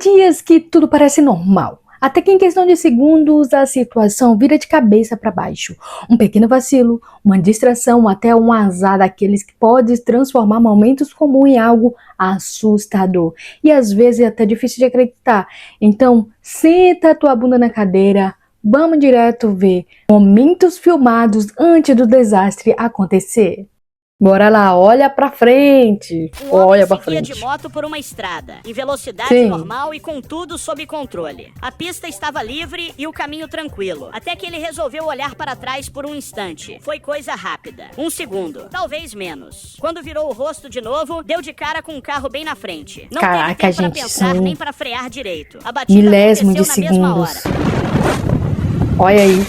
dias que tudo parece normal, até que em questão de segundos a situação vira de cabeça para baixo. Um pequeno vacilo, uma distração, até um azar daqueles que pode transformar momentos comuns em algo assustador e às vezes é até difícil de acreditar. Então, senta a tua bunda na cadeira, vamos direto ver momentos filmados antes do desastre acontecer. Bora lá, olha pra frente. Olha pra frente. De moto por uma estrada, em velocidade normal e com tudo sob controle. A pista estava livre e o caminho tranquilo, até que ele resolveu olhar para trás por um instante. Foi coisa rápida, 1 segundo, talvez menos. Quando virou o rosto de novo, deu de cara com um carro bem na frente. Não teve tempo para pensar nem para frear direito. A batida milésimo de aconteceu na mesma hora. Olha aí.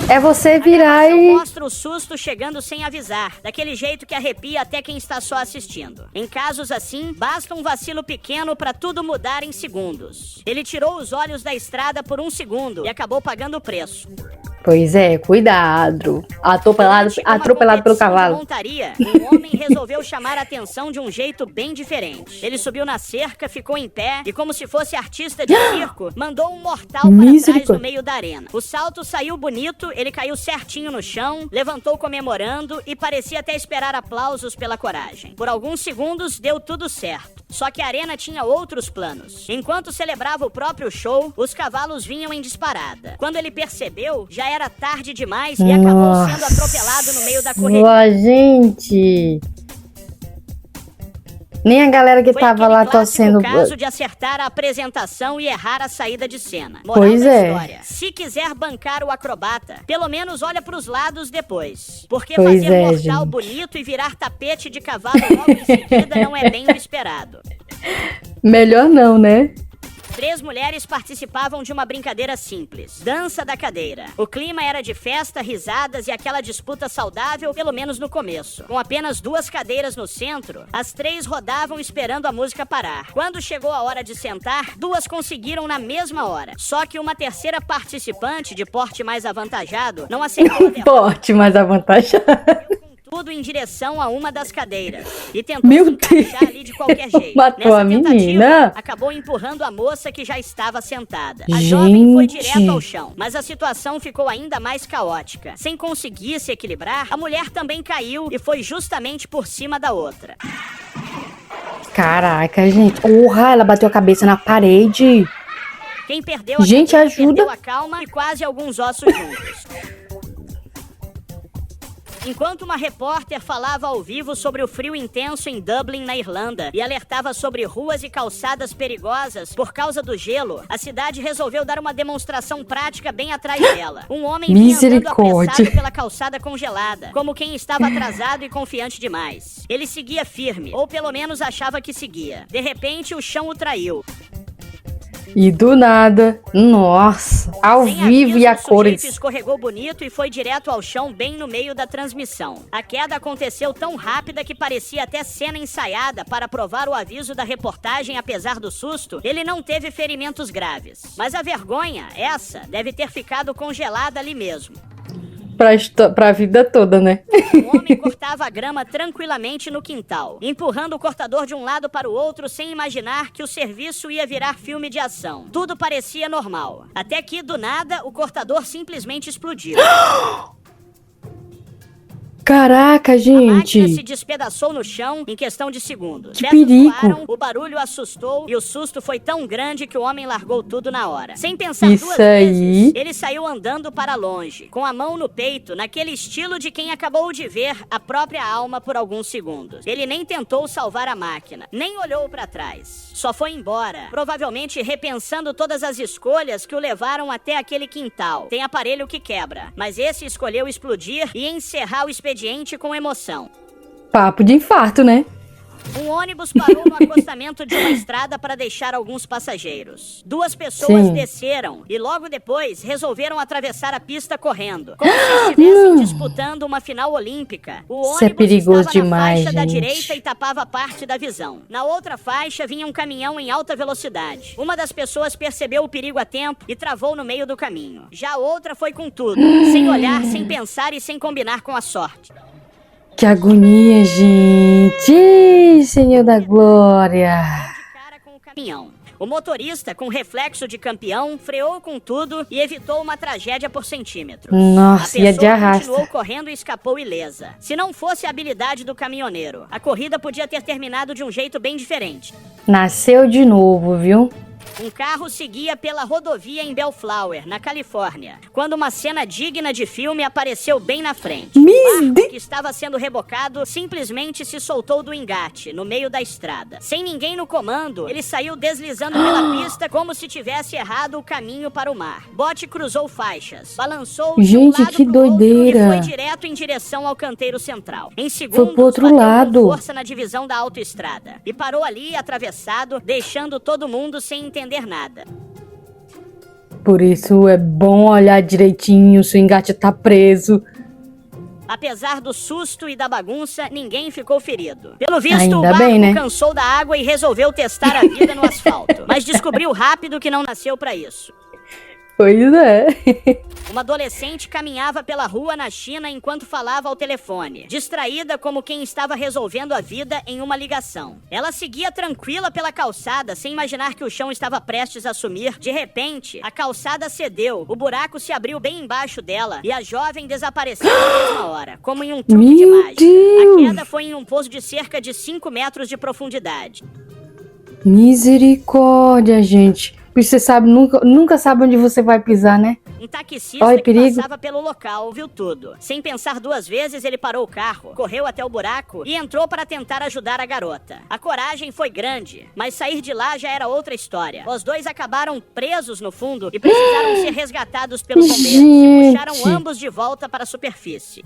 É você virar e... mostra o susto chegando sem avisar, daquele jeito que arrepia até quem está só assistindo. Em casos assim, basta um vacilo pequeno para tudo mudar em segundos. Ele tirou os olhos da estrada por 1 segundo e acabou pagando o preço. Pois é, cuidado. Atropelado pelo cavalo. Montaria, um homem resolveu chamar a atenção de um jeito bem diferente. Ele subiu na cerca, ficou em pé e, como se fosse artista de circo, mandou um mortal para trás no meio da arena. O salto saiu bonito, ele caiu certinho no chão, levantou comemorando e parecia até esperar aplausos pela coragem. Por alguns segundos deu tudo certo. Só que a arena tinha outros planos. Enquanto celebrava o próprio show, os cavalos vinham em disparada. Quando ele percebeu, já era tarde demais e acabou sendo atropelado no meio da corrida. Gente! Nem a galera que tava lá torcendo... Foi o caso de acertar a apresentação e errar a saída de cena. Moral da história. Se quiser bancar o acrobata, pelo menos olha pros lados depois. Porque fazer um mortal bonito e virar tapete de cavalo logo em seguida não é bem o esperado. Melhor não, né? 3 mulheres participavam de uma brincadeira simples, dança da cadeira. O clima era de festa, risadas e aquela disputa saudável, pelo menos no começo. Com apenas 2 cadeiras no centro, as 3 rodavam esperando a música parar. Quando chegou a hora de sentar, 2 conseguiram na mesma hora. Só que uma terceira participante, de porte mais avantajado, não aceitou a derrota. Porte mais avantajado. Tudo em direção a uma das cadeiras e tentou se encaixar ali de qualquer jeito. Matou a menina. Acabou empurrando a moça que já estava sentada. A jovem foi direto ao chão, mas a situação ficou ainda mais caótica. Sem conseguir se equilibrar, a mulher também caiu e foi justamente por cima da outra. Caraca, gente. Porra, ela bateu a cabeça na parede. Quem perdeu a gente, ajuda. Perdeu a calma e quase alguns ossos juntos. Enquanto uma repórter falava ao vivo sobre o frio intenso em Dublin, na Irlanda, e alertava sobre ruas e calçadas perigosas por causa do gelo, a cidade resolveu dar uma demonstração prática bem atrás dela. Um homem vinha andando apressado pela calçada congelada, como quem estava atrasado e confiante demais. Ele seguia firme, ou pelo menos achava que seguia. De repente, o chão o traiu. E do nada, nossa, ao vivo e a cores. O escorregou bonito e foi direto ao chão bem no meio da transmissão. A queda aconteceu tão rápida que parecia até cena ensaiada para provar o aviso da reportagem. Apesar do susto, ele não teve ferimentos graves. Mas a vergonha, essa, deve ter ficado congelada ali mesmo. Pra vida toda, né? O homem cortava a grama tranquilamente no quintal, empurrando o cortador de um lado para o outro sem imaginar que o serviço ia virar filme de ação. Tudo parecia normal. Até que, do nada, o cortador simplesmente explodiu. Caraca, gente! A máquina se despedaçou no chão em questão de segundos. Que perigo! Voaram, o barulho assustou e o susto foi tão grande que o homem largou tudo na hora. Sem pensar duas vezes, ele saiu andando para longe, com a mão no peito, naquele estilo de quem acabou de ver a própria alma por alguns segundos. Ele nem tentou salvar a máquina, nem olhou para trás. Só foi embora, provavelmente repensando todas as escolhas que o levaram até aquele quintal. Tem aparelho que quebra, mas esse escolheu explodir e encerrar o expediente com emoção. Papo de infarto, né? Um ônibus parou no acostamento de uma estrada para deixar alguns passageiros. 2 pessoas desceram e logo depois resolveram atravessar a pista correndo, como se estivessem disputando uma final olímpica. O ônibus estava na faixa da direita e tapava parte da visão. Na outra faixa vinha um caminhão em alta velocidade. Uma das pessoas percebeu o perigo a tempo e travou no meio do caminho. Já a outra foi com tudo, sem olhar, sem pensar e sem combinar com a sorte. Que agonia, gente! Senhor da Glória! De cara com o caminhão. O motorista, com reflexo de campeão, freou com tudo e evitou uma tragédia por centímetros. Nossa, ia de A pessoa arrasta. continuou correndo e escapou ilesa. Se não fosse a habilidade do caminhoneiro, a corrida podia ter terminado de um jeito bem diferente. Nasceu de novo, viu? Um carro seguia pela rodovia em Bellflower, na Califórnia, quando uma cena digna de filme apareceu bem na frente. O barco que estava sendo rebocado simplesmente se soltou do engate, no meio da estrada. Sem ninguém no comando, ele saiu deslizando pela pista como se tivesse errado o caminho para o mar. Bote cruzou faixas, balançou de um lado que pro outro doideira. e foi direto em direção ao canteiro central. Em segundos, pro outro bateu lado. com força na divisão da autoestrada e parou ali, atravessado, deixando todo mundo sem entender nada. Por isso é bom olhar direitinho se o engate tá preso. Apesar do susto e da bagunça, ninguém ficou ferido. Pelo visto, Ainda o barco bem, né? cansou da água e resolveu testar a vida no asfalto. Mas descobriu rápido que não nasceu pra isso. Pois é. Uma adolescente caminhava pela rua na China enquanto falava ao telefone, distraída como quem estava resolvendo a vida em uma ligação. Ela seguia tranquila pela calçada, sem imaginar que o chão estava prestes a sumir. De repente, a calçada cedeu, o buraco se abriu bem embaixo dela e a jovem desapareceu na mesma hora, como em um truque de Meu mágica. Deus! A queda foi em um poço de cerca de 5 metros de profundidade. Misericórdia, gente. Você sabe, nunca sabe onde você vai pisar, né? Um taxista Olha, que perigo. passava pelo local viu tudo. Sem pensar duas vezes, ele parou o carro, correu até o buraco e entrou para tentar ajudar a garota. A coragem foi grande, mas sair de lá já era outra história. Os dois acabaram presos no fundo e precisaram ser resgatados pelos bombeiros. E puxaram ambos de volta para a superfície.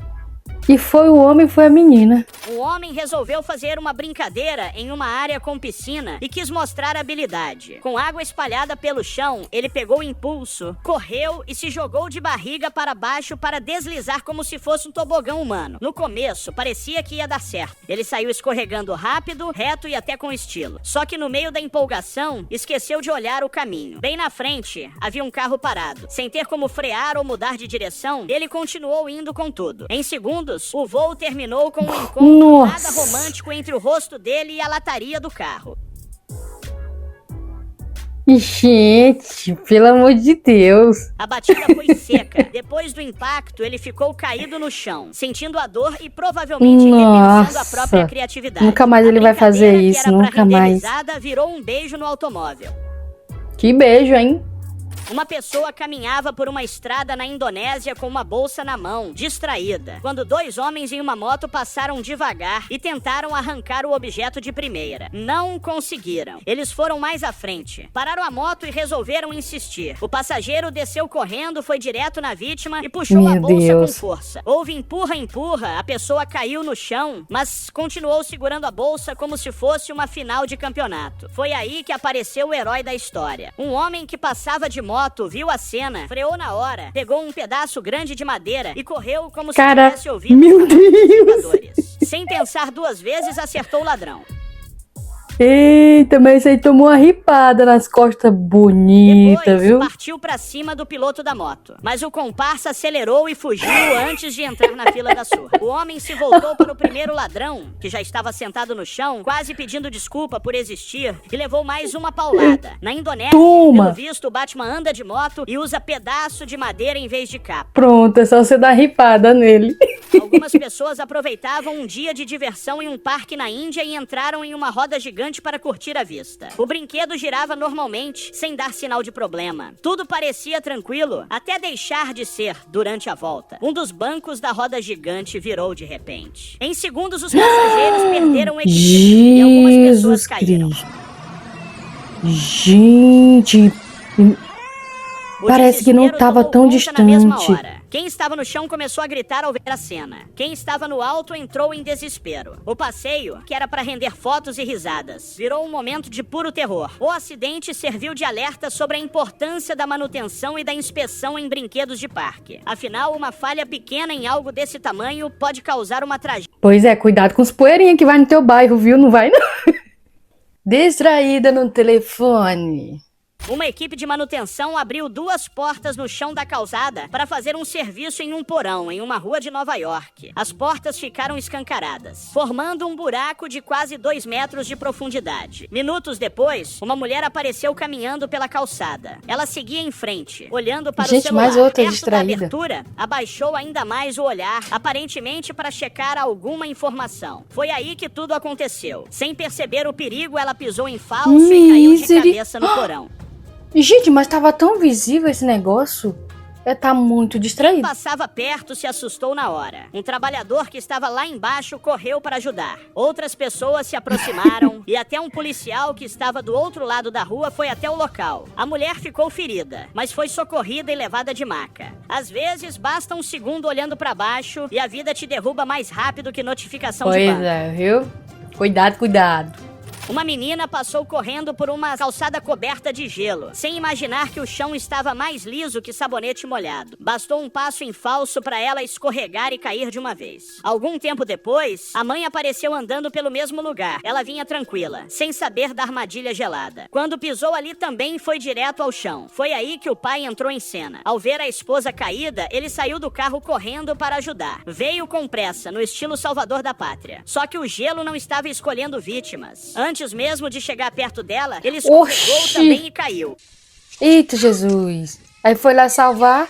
E foi o homem e foi a menina. O homem resolveu fazer uma brincadeira em uma área com piscina e quis mostrar habilidade. Com água espalhada pelo chão, ele pegou impulso, correu e se jogou de barriga para baixo para deslizar como se fosse um tobogã humano. No começo, parecia que ia dar certo. Ele saiu escorregando rápido, reto e até com estilo. Só que no meio da empolgação, esqueceu de olhar o caminho. Bem na frente, havia um carro parado. Sem ter como frear ou mudar de direção, ele continuou indo com tudo. Em segundos, o voo terminou com um encontro nada romântico entre o rosto dele e a lataria do carro. Gente, pelo amor de Deus. A batida foi seca. Depois do impacto, ele ficou caído no chão, sentindo a dor e provavelmente repensando a própria criatividade. Nunca mais ele vai fazer A isso, brincadeira que era nunca pra mais. renderizada virou um beijo no automóvel. Que beijo, hein? Uma pessoa caminhava por uma estrada na Indonésia com uma bolsa na mão, distraída, quando dois homens em uma moto passaram devagar e tentaram arrancar o objeto de primeira. Não conseguiram. Eles foram mais à frente, pararam a moto e resolveram insistir. O passageiro desceu correndo, foi direto na vítima e puxou a bolsa com força. Houve empurra-empurra, a pessoa caiu no chão, mas continuou segurando a bolsa como se fosse uma final de campeonato. Foi aí que apareceu o herói da história. Um homem que passava de moto viu a cena, freou na hora, pegou um pedaço grande de madeira e correu como se tivesse ouvido meu Deus! Sem pensar duas vezes, acertou o ladrão. Eita, mas esse aí tomou uma ripada nas costas bonita, Depois, viu? partiu pra cima do piloto da moto. Mas o comparsa acelerou e fugiu antes de entrar na fila da surra. O homem se voltou para o primeiro ladrão, que já estava sentado no chão, quase pedindo desculpa por existir, e levou mais uma paulada. Na Indonésia, pelo visto, o Batman anda de moto e usa pedaço de madeira em vez de capa. Pronto, é só você dar ripada nele. Algumas pessoas aproveitavam um dia de diversão em um parque na Índia e entraram em uma roda gigante para curtir a vista. O brinquedo girava normalmente, sem dar sinal de problema. Tudo parecia tranquilo, até deixar de ser durante a volta. Um dos bancos da roda gigante virou de repente. Em segundos, os passageiros perderam o equilíbrio e algumas pessoas caíram. Gente, parece que não estava tão distante. Quem estava no chão começou a gritar ao ver a cena. Quem estava no alto entrou em desespero. O passeio, que era para render fotos e risadas, virou um momento de puro terror. O acidente serviu de alerta sobre a importância da manutenção e da inspeção em brinquedos de parque. Afinal, uma falha pequena em algo desse tamanho pode causar uma tragédia. Pois é, cuidado com os poeirinhos que vai no teu bairro, viu? Não vai não. Distraída no telefone. Uma equipe de manutenção abriu 2 portas no chão da calçada para fazer um serviço em um porão, em uma rua de Nova York. As portas ficaram escancaradas, formando um buraco de quase 2 metros de profundidade. Minutos depois, uma mulher apareceu caminhando pela calçada. Ela seguia em frente, olhando para o celular. Mais outra Perto distraída. da abertura, abaixou ainda mais o olhar, aparentemente para checar alguma informação. Foi aí que tudo aconteceu. Sem perceber o perigo, ela pisou em falso e caiu de cabeça no porão. Gente, mas tava tão visível esse negócio. Tá muito distraído. Quem passava perto se assustou na hora. Um trabalhador que estava lá embaixo correu para ajudar. Outras pessoas se aproximaram e até um policial que estava do outro lado da rua foi até o local. A mulher ficou ferida, mas foi socorrida e levada de maca. Às vezes, basta um segundo olhando para baixo e a vida te derruba mais rápido que notificação de banco. Pois é, viu? Cuidado, cuidado. Uma menina passou correndo por uma calçada coberta de gelo, sem imaginar que o chão estava mais liso que sabonete molhado. Bastou um passo em falso para ela escorregar e cair de uma vez. Algum tempo depois, a mãe apareceu andando pelo mesmo lugar. Ela vinha tranquila, sem saber da armadilha gelada. Quando pisou ali também foi direto ao chão. Foi aí que o pai entrou em cena. Ao ver a esposa caída, ele saiu do carro correndo para ajudar. Veio com pressa, no estilo Salvador da Pátria. Só que o gelo não estava escolhendo vítimas. Antes mesmo de chegar perto dela, ele escorregou também e caiu. Eita, Jesus. Aí foi lá salvar,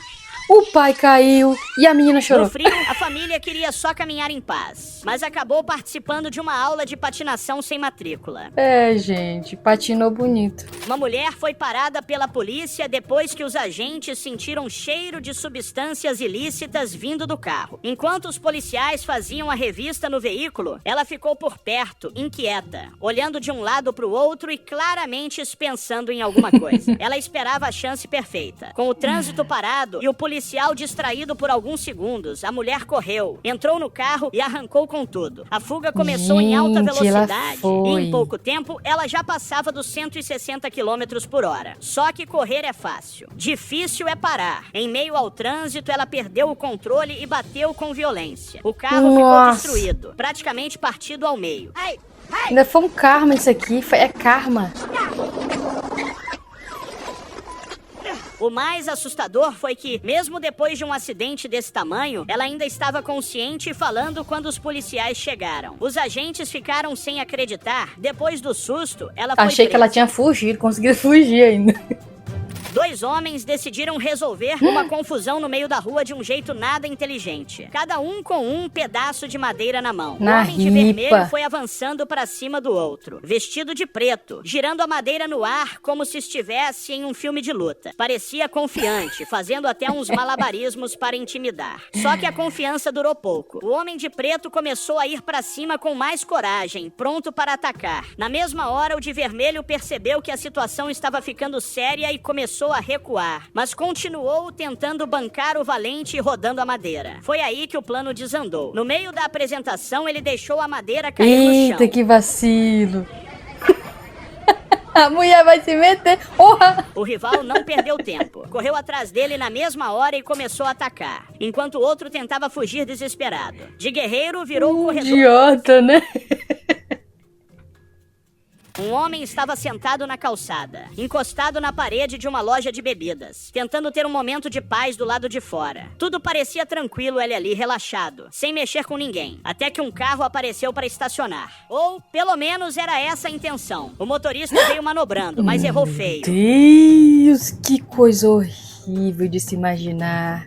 o pai caiu e a menina chorou. No frio, a família queria só caminhar em paz, mas acabou participando de uma aula de patinação sem matrícula. Gente, patinou bonito. Uma mulher foi parada pela polícia depois que os agentes sentiram cheiro de substâncias ilícitas vindo do carro. Enquanto os policiais faziam a revista no veículo, ela ficou por perto, inquieta, olhando de um lado para o outro e claramente pensando em alguma coisa. Ela esperava a chance perfeita. Com o trânsito parado e o policial distraído por alguns segundos, a mulher correu, entrou no carro e arrancou com tudo. A fuga começou em alta velocidade e em pouco tempo ela já passava dos 160 km por hora. Só que correr é fácil. Difícil é parar. Em meio ao trânsito, ela perdeu o controle e bateu com violência. O carro ficou destruído, praticamente partido ao meio. Ainda foi um karma isso aqui, é karma. O mais assustador foi que, mesmo depois de um acidente desse tamanho, ela ainda estava consciente e falando quando os policiais chegaram. Os agentes ficaram sem acreditar. Depois do susto, ela foi Achei presa. que ela tinha fugido, conseguiu fugir ainda. 2 homens decidiram resolver uma confusão no meio da rua de um jeito nada inteligente. Cada um com um pedaço de madeira na mão. O homem de vermelho foi avançando para cima do outro, vestido de preto, girando a madeira no ar como se estivesse em um filme de luta. Parecia confiante, fazendo até uns malabarismos para intimidar. Só que a confiança durou pouco. O homem de preto começou a ir para cima com mais coragem, pronto para atacar. Na mesma hora, o de vermelho percebeu que a situação estava ficando séria e começou a recuar, mas continuou tentando bancar o valente e rodando a madeira. Foi aí que o plano desandou. No meio da apresentação, ele deixou a madeira cair no chão. Eita, que vacilo. A mulher vai se meter. Porra! O rival não perdeu tempo. Correu atrás dele na mesma hora e começou a atacar, enquanto o outro tentava fugir desesperado. De guerreiro, virou o corredor. Idiota, né? Um homem estava sentado na calçada, encostado na parede de uma loja de bebidas, tentando ter um momento de paz do lado de fora. Tudo parecia tranquilo ele ali, relaxado, sem mexer com ninguém, até que um carro apareceu para estacionar. Ou, pelo menos, era essa a intenção. O motorista veio manobrando, mas errou feio. Deus, que coisa horrível de se imaginar.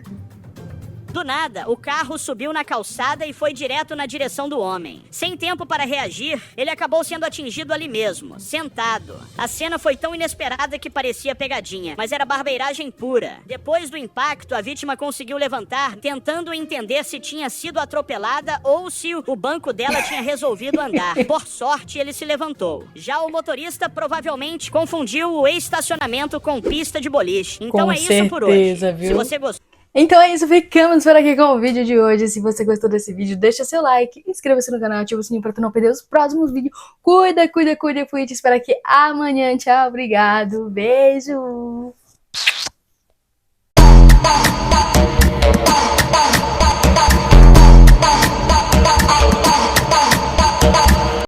Do nada, o carro subiu na calçada e foi direto na direção do homem. Sem tempo para reagir, ele acabou sendo atingido ali mesmo, sentado. A cena foi tão inesperada que parecia pegadinha, mas era barbeiragem pura. Depois do impacto, a vítima conseguiu levantar, tentando entender se tinha sido atropelada ou se o banco dela tinha resolvido andar. Por sorte, ele se levantou. Já o motorista provavelmente confundiu o estacionamento com pista de boliche. Então é isso por hoje. Viu? Se você gostou... Então é isso, ficamos por aqui com o vídeo de hoje. Se você gostou desse vídeo, deixa seu like, inscreva-se no canal, ativa o sininho pra tu não perder os próximos vídeos. Cuida, fui, te espero aqui amanhã. Tchau, obrigado, beijo!